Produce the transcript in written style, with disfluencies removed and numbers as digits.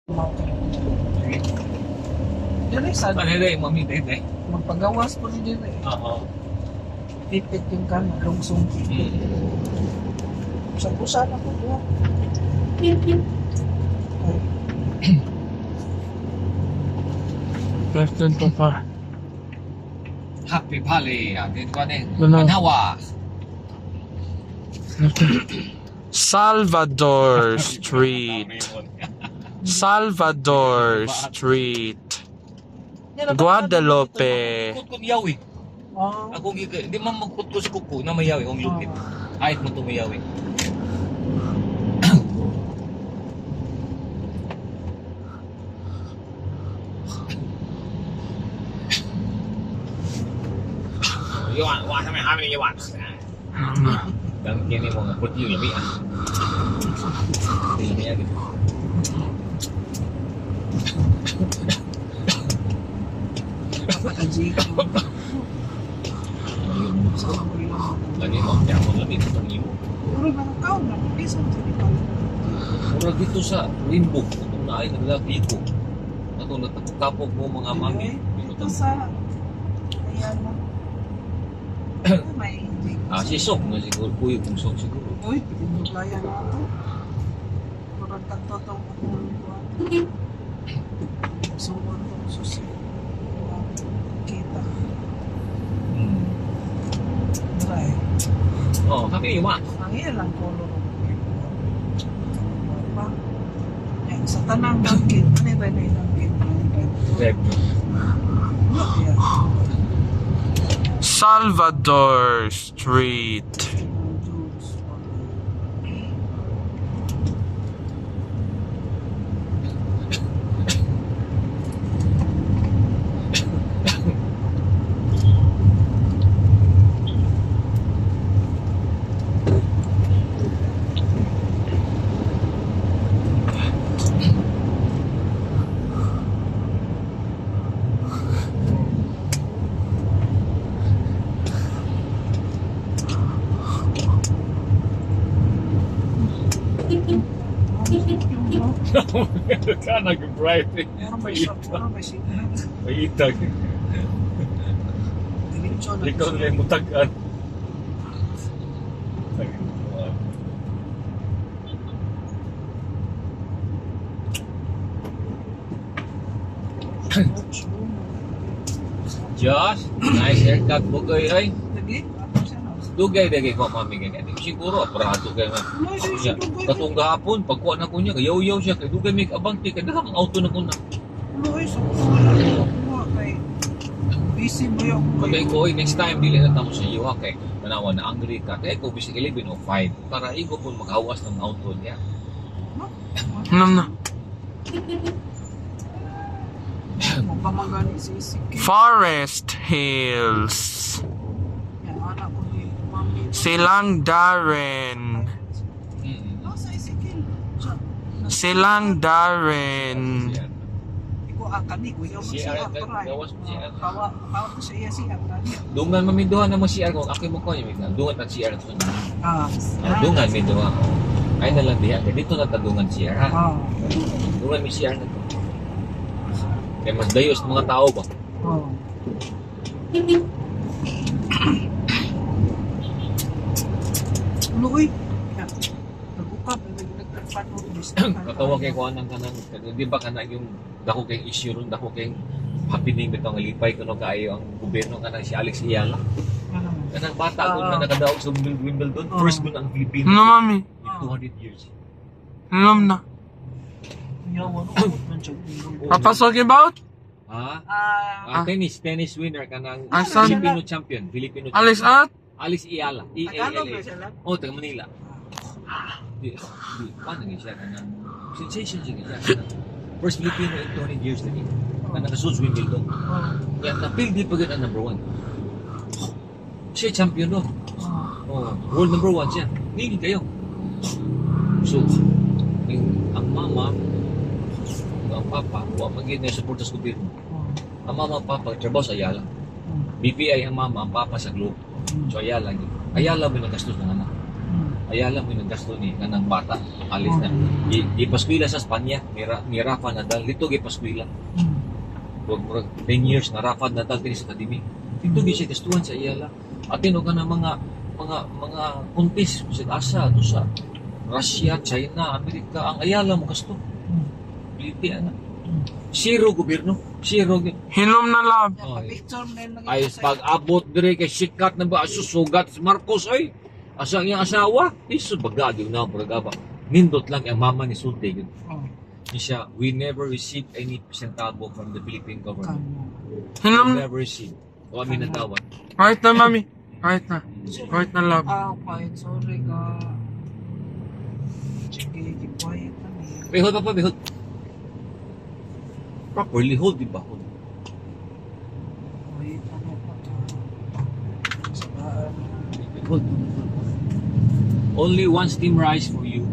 Dili sa Panilay, mami, dede. magpagawas po ni dili. Oo. Tipit yung kan lungsong. Sa pusa na po diha. Question pa pa. Happy Valley, atin ko din. Ano? Manawa. Salvador Street. Salvador Street. Guadalupe. Kut yawi. Oh. Ako di man magkutkos kuko na mayawi ang lupit. Kahit mo tumayawi. Yawan, wah sampai hamil yawan. Dan kini mau ngeput yuk lebih ah. Ini ya gitu. Pakaji ko. Lagi mau nyamun lebih ketemu ibu. Puro na tao na bisa sa pala. Murag dito sa limbog, itong naay naglaki ko. Ato natakapok mo mga mami. Ito sa ayan mo. May hindi. Si Sok na siguro, kuya kong Sok siguro. Uy, pinuglayan na ito. Murag kagtotong akong buwan. Sumon itong susi. Kita. Dry. Oh, kami iwan. Ang ilang kolor. Pa. Sa tanang bangkit. Ano ba na yung bangkit? Rep. Yeah. Salvador Street. Ka nag-bright eh. Puro may shop, puro may signal. Maitag. Diretso na. Ikaw nila yung mutagan. Josh, nice haircut mo kayo ay. Lagi? Ako siya na. Dugay ko mami ganyan. Siguro aparato kay nga. Ako siya. Katong gahapon pagkuha na ko niya yaw-yaw siya kay dugay may abang kay kadang auto na ko na. Uy, so kuha kay busy mo yung Pagay ko next time dili na tamo sa iyo kay tanawa na angry ka kay ko bisig 11 o 5 para igo pun maghawas ng auto niya. Nam na. Pamagani si Isiki. Forest Hills. Yan, anak ko ni Mami. Silang Darren. Oh, sa Isiki. Silang Darren. Iko akani ko yung CR, siya. gawas mo CR. Kawa ko siya siya. Dungan maminduhan na mo CR ko ako mo ko yung dungan at CR to. Ah. Dungan may duha. Ay na lang diha kay dito na tadungan CR ha. Ah. Dungan may CR na to. Kaya mas dayos mga tao ba? Oh. Uy. Nagukap, nagpapanood. Katawa kay kuan nang kanan. Di ba kana yung dako kay issue ron dako kay happening bitaw nga lipay kuno kaayo ang gobyerno kanang si Alex Ayala. Kanang bata ko na nakadaog sa Wimbledon, first mo ang Philippines. No, mami. In 200 years. Nam na. Yawan, Papasok about? Ha? Ah, Tennis winner kanang Asan? Filipino champion, Filipino Alis champion. at? Alice Ayala, Tagalog ba E-A-L-A. sila? Oh, taga Manila. Paano nga siya kanang sensation siya kanang first Filipino in 200 years na niya. Na nakasuot sa Wimbledon. Kaya na-feel di pa ang number 1. Siya champion doon. Oh, world number 1 siya. Nili kayo. So, ang mama, ang papa, huwag magiging na support sa gobyerno. Ang mama at papa, trabaho sa Ayala. BPI ang mama, ang papa sa Globe. So Ayala, Ayala may nagastos ng anak. Ayala mo yung gasto ni kanang bata. Alis na. Ipaskwila sa Espanya. Ni Rafa Nadal. Dito ipaskwila. Huwag 10 years na Rafa Nadal din sa academy. Dito siya gastuhan sa Ayala. Atin o ka na mga contest sa Asa, to sa Russia, China, Amerika. Ang Ayala mo gasto. Pilipinas na. Zero gobyerno. Zero. Hinom na lab. Picture na yun. Ay pag-abot dire kay sikat na ba susugat si Marcos ay asa iyang asawa isu bagado na bragaba nindot lang ang mama ni Sulte yun siya we never received any presentable from the Philippine government we Hinom. never received o amin natawad Right na, mami. Right na. Right na, lab. Quiet, sorry ka. Sige, keep quiet na niya. behod pa behod properly hold di ba hold Quiet, ano pa ka. Sabaan. hold only one steam rice for you